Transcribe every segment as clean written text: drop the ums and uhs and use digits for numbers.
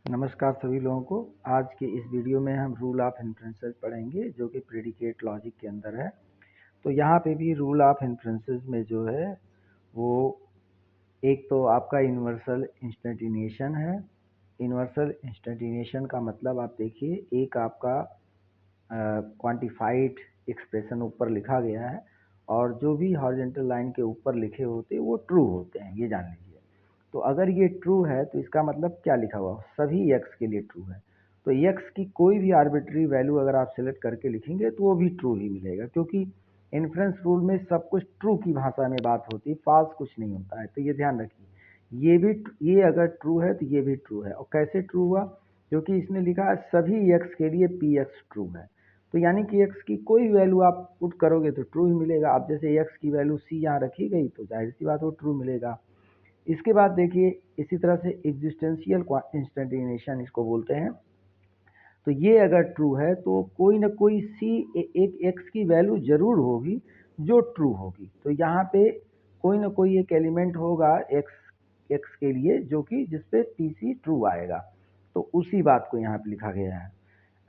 नमस्कार सभी लोगों को। आज के इस वीडियो में हम रूल ऑफ इन्फ्रेंसेस पढ़ेंगे जो कि प्रेडिकेट लॉजिक के अंदर है। तो यहाँ पे भी रूल ऑफ इन्फ्रेंसेस में जो है वो एक तो आपका यूनिवर्सल इंस्टेंटिनेशन है। यूनिवर्सल इंस्टेंटिनेशन का मतलब आप देखिए, एक आपका क्वांटिफाइड एक्सप्रेशन ऊपर लिखा गया है और जो भी हॉरिजॉन्टल लाइन के ऊपर लिखे होते हैं वो ट्रू होते हैं, ये जान लीजिए। तो अगर ये ट्रू है तो इसका मतलब क्या लिखा हुआ, सभी x के लिए ट्रू है। तो x की कोई भी आर्बिट्री वैल्यू अगर आप सेलेक्ट करके लिखेंगे तो वो भी ट्रू ही मिलेगा, क्योंकि इन्फ्रेंस रूल में सब कुछ ट्रू की भाषा में बात होती है, फॉल्स कुछ नहीं होता है। तो ये ध्यान रखिए, ये अगर ट्रू है तो ये भी ट्रू है। और कैसे ट्रू हुआ, क्योंकि इसने लिखा है सभी x के लिए px ट्रू है। तो यानी कि x की कोई वैल्यू आप पुट करोगे तो ट्रू ही मिलेगा। अब जैसे x की वैल्यू c यहाँ रखी गई तो जाहिर सी बात वो ट्रू मिलेगा। इसके बाद देखिए, इसी तरह से एग्जिस्टेंशियल इंस्टेंटेनिएशन इसको बोलते हैं। तो ये अगर ट्रू है तो कोई ना कोई सी एक एक्स की वैल्यू जरूर होगी जो ट्रू होगी। तो यहाँ पे कोई ना कोई एक एलिमेंट होगा एक्स के लिए जो कि जिसपे पी सी ट्रू आएगा। तो उसी बात को यहाँ पे लिखा गया है।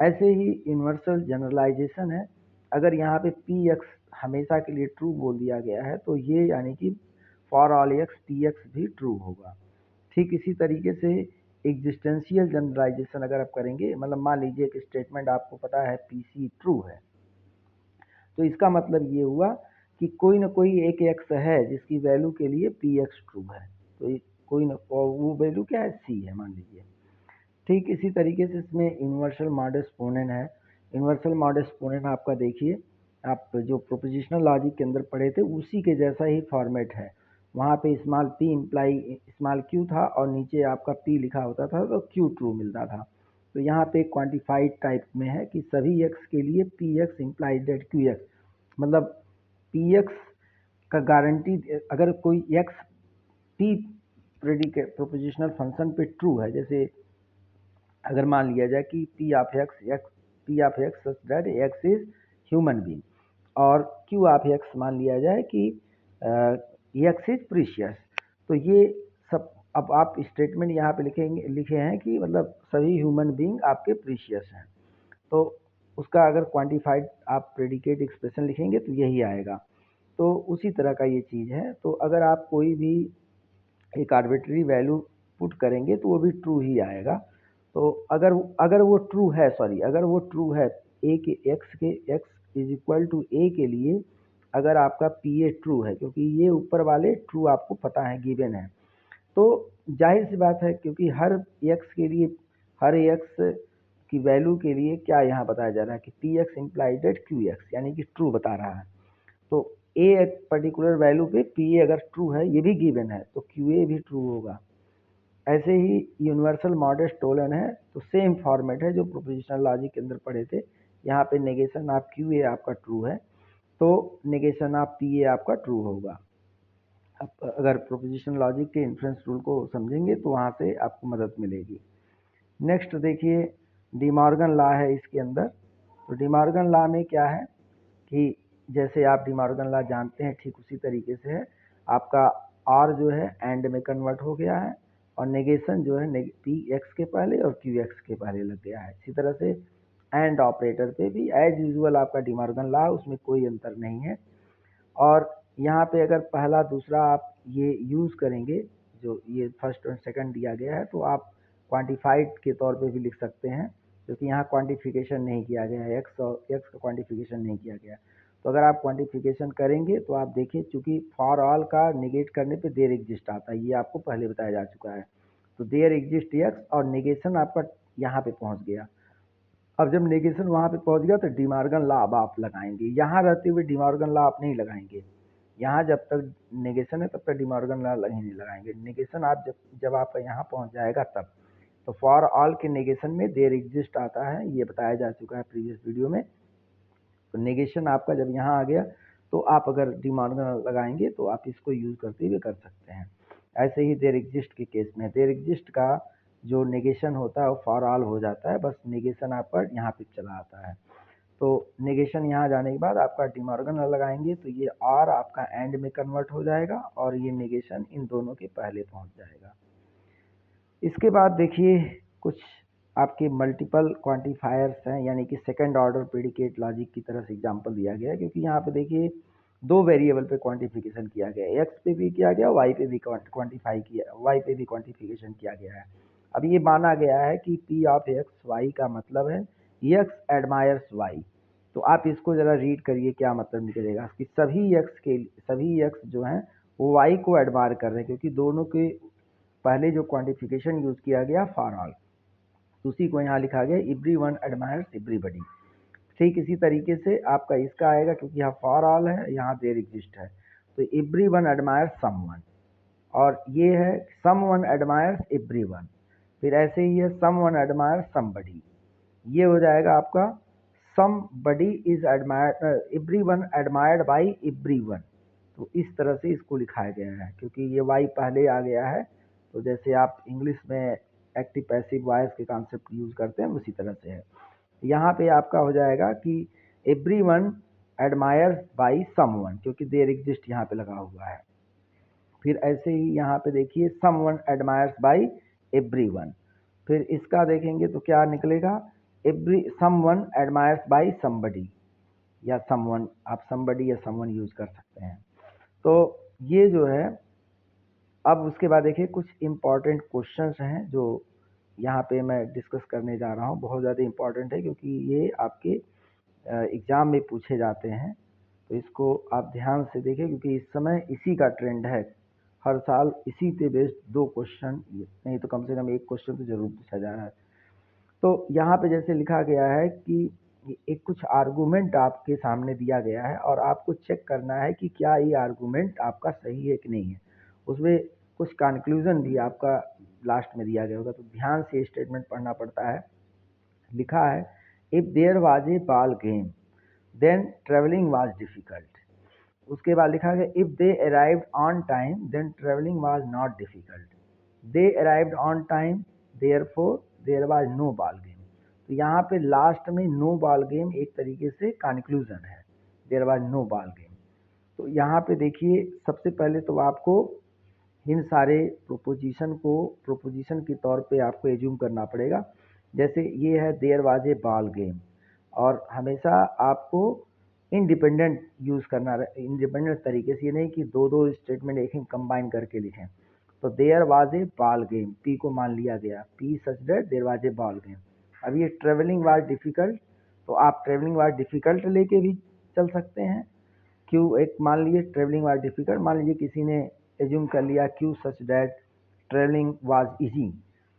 ऐसे ही यूनिवर्सल जनरलाइजेशन है। अगर यहाँ पे पी एक्स हमेशा के लिए ट्रू बोल दिया गया है तो ये यानी कि for all x P x भी ट्रू होगा। ठीक इसी तरीके से एग्जिस्टेंशियल जनरलाइजेशन अगर आप करेंगे, मतलब मान लीजिए कि स्टेटमेंट आपको पता है पी सी ट्रू है, तो इसका मतलब ये हुआ कि कोई ना कोई एक एक्स है जिसकी वैल्यू के लिए पी एक्स ट्रू है। तो कोई ना, और वो वैल्यू क्या है, सी है मान लीजिए। ठीक इसी तरीके से इसमें यूनिवर्सल मॉडस पोनेंट है। यूनिवर्सल मॉडस पोनेंट आपका देखिए, आप जो प्रोपोजिशनल लॉजिक के अंदर पढ़े थे उसी के जैसा ही फॉर्मेट है। वहाँ पे small P imply small Q था और नीचे आपका पी लिखा होता था तो क्यू ट्रू मिलता था। तो यहाँ पे क्वांटिफाइड टाइप में है कि सभी एक्स के लिए P X implied that Q X, मतलब पी एक्स का गारंटी, अगर कोई X P predicate propositional function पे ट्रू है, जैसे अगर मान लिया जाए कि P of X such that X is human being, और क्यू ऑफ एक्स मान लिया जाए कि एक्स इज प्रीशियस। तो ये सब अब आप स्टेटमेंट यहाँ पे लिखे हैं कि मतलब सभी ह्यूमन बीइंग आपके प्रीशियस हैं। तो उसका अगर क्वांटिफाइड आप प्रेडिकेट एक्सप्रेशन लिखेंगे तो यही आएगा। तो उसी तरह का ये चीज़ है। तो अगर आप कोई भी एक आर्बिट्री वैल्यू पुट करेंगे तो वो भी ट्रू ही आएगा। तो अगर वो ट्रू है, अगर वो ट्रू है, ए के एक्स इज इक्वल टू ए के लिए अगर आपका पी ए ट्रू है, क्योंकि ये ऊपर वाले ट्रू आपको पता है, गिवन है, तो जाहिर सी बात है क्योंकि हर एक्स के लिए, हर एक्स की वैल्यू के लिए क्या यहाँ बताया जा रहा है कि P X implied at Q X, यानी कि ट्रू बता रहा है। तो ए पर्टिकुलर वैल्यू पे पी ए अगर ट्रू है, ये भी गिवन है, तो क्यू ए भी ट्रू होगा। ऐसे ही यूनिवर्सल मॉडस टोलन है, तो सेम फॉर्मेट है जो प्रोपोजिशनल लॉजिक के अंदर पढ़े थे। यहाँ पे नेगेशन ऑफ क्यू ए आपका ट्रू है तो नेगेशन ऑफ पी ए आपका ट्रू होगा। अब अगर प्रोपोजिशनल लॉजिक के इन्फ्रेंस रूल को समझेंगे तो वहाँ से आपको मदद मिलेगी। नेक्स्ट देखिए, डिमॉर्गन लॉ है इसके अंदर। तो डिमॉर्गन लॉ में क्या है कि जैसे आप डिमॉर्गन लॉ जानते हैं ठीक उसी तरीके से है। आपका आर जो है एंड में कन्वर्ट हो गया है और नेगेशन जो है पी एक्स के पहले और क्यू एक्स के पहले लग गया है। इसी तरह से एंड ऑपरेटर पे भी एज यूजुअल आपका डिमॉर्गन लॉ, उसमें कोई अंतर नहीं है। और यहाँ पे अगर पहला दूसरा आप ये यूज़ करेंगे, जो ये फर्स्ट और सेकंड दिया गया है, तो आप क्वांटिफाइड के तौर पे भी लिख सकते हैं, क्योंकि यहाँ क्वांटिफिकेशन नहीं किया गया है, एक्स का क्वांटिफिकेशन नहीं किया गया। तो अगर आप क्वांटिफिकेशन करेंगे तो आप देखिए, चूंकि फॉर ऑल का निगेट करने पे देयर एग्जिस्ट आता है, ये आपको पहले बताया जा चुका है। तो देयर एग्जिस्ट एक्स और नेगेशन आपका यहाँ पे पहुँच गया। अब जब नेगेशन वहाँ पे पहुँच गया तो डिमॉर्गन लॉ अब आप लगाएंगे। यहाँ रहते हुए डिमॉर्गन लॉ आप नहीं लगाएंगे। यहाँ जब तक नेगेशन है तब तक डिमॉर्गन लॉ नहीं लगाएंगे। नेगेशन आप जब आपका यहाँ पहुँच जाएगा तब। तो फॉर ऑल के नेगेशन में देयर एग्जिस्ट आता है, ये बताया जा चुका है प्रीवियस वीडियो में। तो नेगेशन आपका जब यहाँ आ गया तो आप अगर डिमॉर्गन लगाएंगे तो आप इसको यूज़ करते हुए कर सकते हैं। ऐसे ही देयर एग्जिस्ट के केस में देयर एग्जिस्ट का जो नेगेशन होता है वो फॉर ऑल हो जाता है, बस नेगेशन आपका यहाँ पे चला आता है। तो नेगेशन यहाँ जाने के बाद आपका डिमॉर्गन लगाएंगे तो ये आर आपका एंड में कन्वर्ट हो जाएगा और ये नेगेशन इन दोनों के पहले पहुँच जाएगा। इसके बाद देखिए, कुछ आपके मल्टीपल क्वांटिफायर्स हैं, यानी कि सेकंड ऑर्डर प्रेडिकेट लॉजिक की तरह से एग्जांपल दिया गया है, क्योंकि यहाँ पे देखिए दो वेरिएबल पे क्वांटिफिकेशन किया गया है, एक्स पे भी किया गया, वाई पे भी क्वांटिफाई किया, वाई पे भी क्वांटिफिकेशन किया गया है। अब ये माना गया है कि पी ऑफ एक्स वाई का मतलब है एक्स एडमायर्स वाई। तो आप इसको जरा रीड करिए क्या मतलब निकलेगा कि सभी एक्स जो हैं वो वाई को एडमायर कर रहे हैं, क्योंकि दोनों के पहले जो क्वांटिफिकेशन यूज किया गया फॉर ऑल, उसी को यहाँ लिखा गया एवरी वन एडमायर्स एवरीबडी। ठीक इसी तरीके से आपका इसका आएगा, क्योंकि यहाँ फॉर ऑल है, यहाँ देयर एग्जिस्ट है, तो एवरी वन एडमायर्स समवन, और ये है समवन एडमायर्स एवरीवन। फिर ऐसे ही है समवन एडमायर्स समबडी, ये हो जाएगा आपका somebody is admired, everyone admired by everyone. तो इस तरह से इसको लिखाया गया है, क्योंकि ये वाई पहले आ गया है, तो जैसे आप इंग्लिश में एक्टिव पैसिव वॉइस के कॉन्सेप्ट यूज करते हैं उसी तरह से है। यहाँ पे आपका हो जाएगा कि एवरीवन एडमायर्स बाय समवन, क्योंकि देयर एग्जिस्ट यहाँ पे लगा हुआ है। फिर ऐसे ही यहाँ पे देखिए समवन एडमायर्स बाय एवरीवन। फिर इसका देखेंगे तो क्या निकलेगा, समवन एडमायर्स बाय समबडी, या समवन, आप समबडी या समवन यूज कर सकते हैं। तो ये जो है, अब उसके बाद देखिए कुछ इम्पॉर्टेंट क्वेश्चंस हैं जो यहाँ पे मैं डिस्कस करने जा रहा हूँ, बहुत ज़्यादा इम्पॉर्टेंट है क्योंकि ये आपके एग्ज़ाम में पूछे जाते हैं। तो इसको आप ध्यान से देखें, क्योंकि इस समय इसी का ट्रेंड है, हर साल इसी पे बेस्ड 2 क्वेश्चन, नहीं तो कम से कम 1 क्वेश्चन तो जरूर पूछा जा रहा है। तो यहाँ पे जैसे लिखा गया है कि एक कुछ आर्गूमेंट आपके सामने दिया गया है और आपको चेक करना है कि क्या ये आर्गूमेंट आपका सही है कि नहीं है। उसमें कुछ कंक्लूजन भी आपका लास्ट में दिया गया होगा, तो ध्यान से स्टेटमेंट पढ़ना पड़ता है। लिखा है if there was a ball game then travelling was difficult. उसके बाद लिखा गया if they arrived on time then travelling was not difficult. They arrived on time, therefore there was no ball game. तो यहाँ पे लास्ट में no ball game एक तरीके से कंक्लूजन है, there was no ball game. तो यहाँ पे देखिए सबसे पहले तो आपको इन सारे प्रोपोजिशन के तौर पे आपको एज्यूम करना पड़ेगा। जैसे ये है there was a ball game, और हमेशा आपको इंडिपेंडेंट यूज़ करना, इंडिपेंडेंट तरीके से, ये नहीं कि दो दो स्टेटमेंट एक ही कंबाइन करके लिखें। तो there was a ball game, P को मान लिया गया, P such that there was a ball game. अब ये ट्रेवलिंग वाज डिफिकल्ट, तो आप ट्रेवलिंग वाज डिफिकल्ट लेके भी चल सकते हैं। क्यों, एक मान लीजिए ट्रेवलिंग वाज डिफिकल्ट, मान लीजिए किसी ने एज्यूम कर लिया Q such that travelling was easy,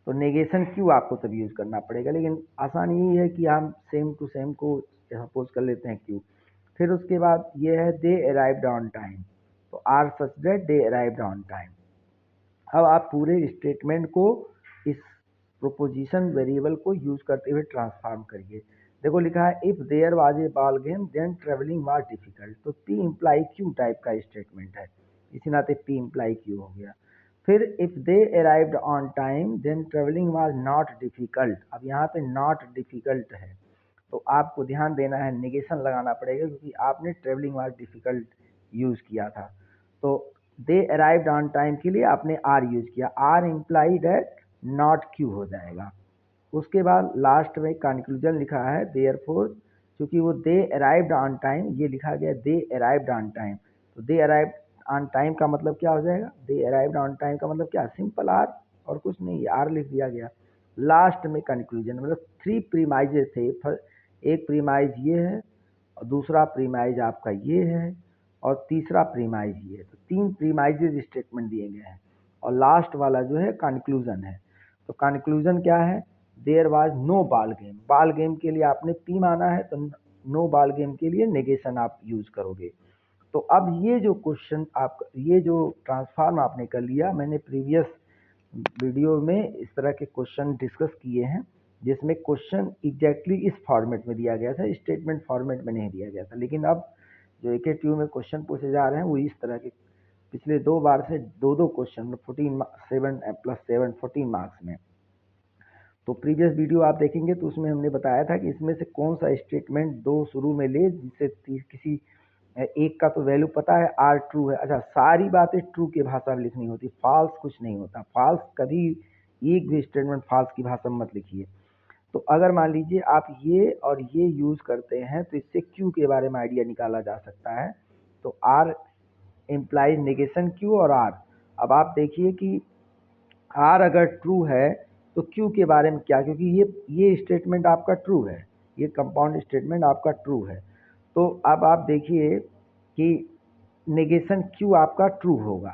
तो नेगेशन क्यू आपको तब यूज करना पड़ेगा। लेकिन आसान यही है कि हम सेम टू सेम को सपोज कर लेते हैं क्यू। फिर उसके बाद ये है दे अराइव्ड ऑन टाइम, तो R such that they arrived on time. अब आप पूरे स्टेटमेंट को इस प्रोपोजिशन वेरिएबल को यूज करते हुए ट्रांसफॉर्म करिए। देखो लिखा है if there was a ball game then travelling was difficult, तो पी इम्प्लाई क्यू टाइप का स्टेटमेंट है, इसी नाते पी इम्प्लाई क्यू हो गया। फिर if they arrived on time then travelling was not difficult, अब यहाँ पे नॉट डिफिकल्ट है, तो आपको ध्यान देना है, नेगेशन लगाना पड़ेगा क्योंकि आपने ट्रेवलिंग वाज डिफिकल्ट यूज किया था। तो दे अराइव्ड ऑन टाइम के लिए आपने आर यूज किया, R imply that not Q हो जाएगा। उसके बाद लास्ट में कंक्लूजन लिखा है देयरफॉर, क्योंकि वो दे अराइव्ड ऑन टाइम, ये लिखा गया दे अराइव्ड ऑन टाइम, तो दे अराइव्ड ऑन टाइम का मतलब क्या हो जाएगा, दे अराइव्ड ऑन टाइम का मतलब क्या, सिंपल आर, और कुछ नहीं, आर लिख दिया गया। लास्ट में कंक्लूजन, मतलब 3 प्रीमाइजेस थे, एक प्रीमाइज ये है, और दूसरा प्रीमाइज आपका ये है, और तीसरा प्रीमाइज ये है। तो 3 प्रीमाइजेज स्टेटमेंट दिए गए हैं, और लास्ट वाला जो है कंक्लूजन है। तो कंक्लूजन क्या है, there was no ball game, ball game के लिए आपने पी माना है, तो नो बॉल गेम के लिए नेगेशन आप यूज करोगे। तो अब ये जो क्वेश्चन आप, ये जो ट्रांसफॉर्म आपने कर लिया, मैंने प्रीवियस वीडियो में इस तरह के क्वेश्चन डिस्कस किए हैं जिसमें क्वेश्चन एग्जैक्टली इस फॉर्मेट में दिया गया था, स्टेटमेंट फॉर्मेट में नहीं दिया गया था। लेकिन अब जो AKTU में क्वेश्चन पूछे जा रहे हैं वो इस तरह के, पिछले 2 बार से 2 क्वेश्चन, 7 + 7 14 मार्क्स में। तो प्रीवियस वीडियो आप देखेंगे तो उसमें हमने बताया था कि इसमें से कौन सा स्टेटमेंट 2 शुरू में ले, जिससे किसी एक का तो वैल्यू पता है, आर ट्रू है। अच्छा, सारी बातें ट्रू की भाषा में लिखनी होती, फॉल्स कुछ नहीं होता, फॉल्स कभी एक भी स्टेटमेंट फॉल्स की भाषा में मत लिखिए। तो अगर मान लीजिए आप ये और ये यूज़ करते हैं तो इससे क्यू के बारे में आइडिया निकाला जा सकता है। तो आर इम्प्लाइज नेगेशन क्यू और आर। अब आप देखिए कि आर अगर ट्रू है तो क्यू के बारे में क्या, क्योंकि ये स्टेटमेंट आपका ट्रू है, ये कंपाउंड स्टेटमेंट आपका ट्रू है। तो अब आप देखिए कि नेगेशन क्यू आपका ट्रू होगा,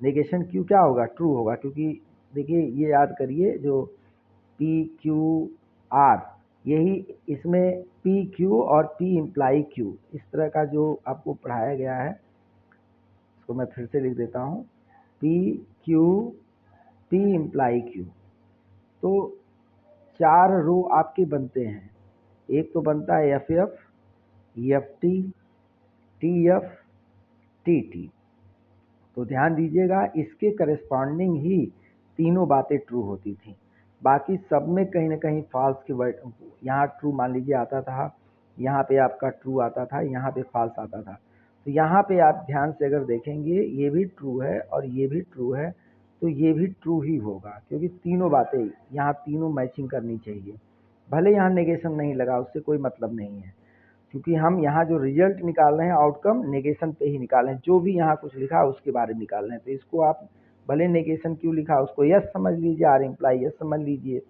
नेगेशन क्यू क्या होगा, ट्रू होगा, क्योंकि देखिए ये याद करिए जो पी क्यू आर, यही इसमें पी क्यू और पी इम्प्लाई क्यू, इस तरह का जो आपको पढ़ाया गया है, इसको मैं फिर से लिख देता हूँ, P Q P imply Q. तो 4 रो आपके बनते हैं, एक तो बनता है F F, F T F, T. तो ध्यान दीजिएगा इसके करस्पॉन्डिंग ही तीनों बातें ट्रू होती थी, बाकी सब में कहीं ना कहीं फॉल्स के वर्ड, यहाँ ट्रू मान लीजिए आता था, यहाँ पे आपका ट्रू आता था, यहाँ पे फॉल्स आता था। तो यहाँ पे आप ध्यान से अगर देखेंगे ये भी ट्रू है और ये भी ट्रू है, तो ये भी ट्रू ही होगा, क्योंकि तीनों बातें यहाँ तीनों मैचिंग करनी चाहिए। भले यहाँ नेगेशन नहीं लगा, उससे कोई मतलब नहीं है, क्योंकि हम यहाँ जो रिजल्ट निकाल रहे हैं आउटकम नेगेशन पे ही निकाल रहे हैं, जो भी यहाँ कुछ लिखा है उसके बारे में निकाल रहे हैं। तो इसको आप भले नेगेशन क्यों लिखा उसको यस समझ लीजिए, आर इम्प्लाई यस समझ लीजिए,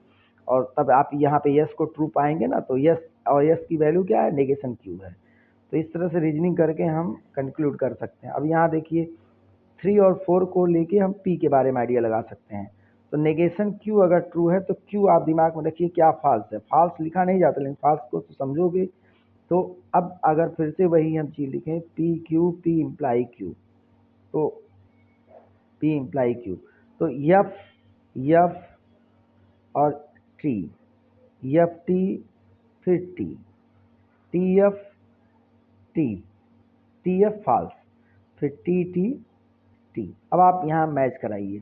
और तब आप यहाँ पे यस को ट्रू पाएंगे ना, तो यस, और यस की वैल्यू क्या है, नेगेशन क्यू है। तो इस तरह से रीजनिंग करके हम कंक्लूड कर सकते हैं। अब यहाँ देखिए 3 और 4 को लेके हम पी के बारे में आइडिया लगा सकते हैं। तो नेगेशन क्यू अगर ट्रू है तो क्यू आप दिमाग में रखिए क्या फॉल्स है, फॉल्स लिखा नहीं जाता, लेकिन फॉल्स को तो समझोगे। तो अब अगर फिर से वही हम चीज़ लिखें, P Q P imply Q, तो पी इम्प्लाई क्यू, तो यफ यफ और टी, यफ टी, फिर T F T, T F false, फिर टी। अब आप यहाँ मैच कराइए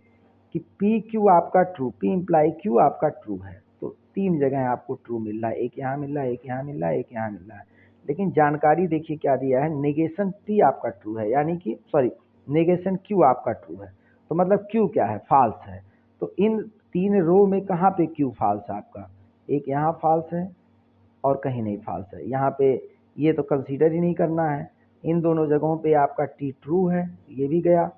कि पी क्यू आपका ट्रू, पी इम्प्लाई क्यू आपका ट्रू है, तो 3 जगह आपको ट्रू मिल रहा है, एक यहाँ मिल रहा है, एक यहाँ मिल रहा है, एक यहाँ मिल रहा है। लेकिन जानकारी देखिए क्या दिया है, नेगेशन टी आपका ट्रू है, यानी कि सॉरी नेगेशन क्यू आपका ट्रू है, तो मतलब क्यू क्या है, फॉल्स है। तो इन 3 रो में कहाँ पे क्यू फॉल्स है आपका, एक यहाँ फॉल्स है और कहीं नहीं फॉल्स है, यहाँ पे ये तो कंसीडर ही नहीं करना है। इन दोनों जगहों पे आपका टी ट्रू है, ये भी गया,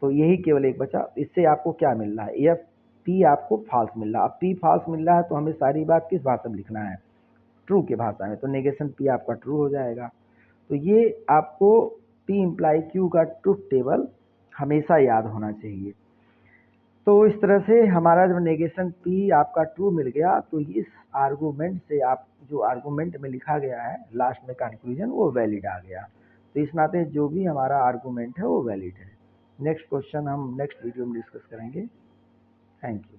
तो यही केवल एक बचा। इससे आपको क्या मिल रहा है, एफ पी आपको फॉल्स मिल रहा है। अब पी फॉल्स मिल रहा है तो हमें सारी बात किस भाषा में लिखना है, ट्रू के भाषा में, तो नेगेशन पी आपका ट्रू हो जाएगा। तो ये आपको पी इम्प्लाई क्यू का ट्रुथ टेबल हमेशा याद होना चाहिए। तो इस तरह से हमारा जब नेगेशन पी आपका ट्रू मिल गया, तो इस आर्गूमेंट से आप जो आर्गूमेंट में लिखा गया है लास्ट में कंक्लूजन, वो वैलिड आ गया। तो इस नाते जो भी हमारा आर्गूमेंट है वो वैलिड है। नेक्स्ट क्वेश्चन हम नेक्स्ट वीडियो में डिस्कस करेंगे। Thank you.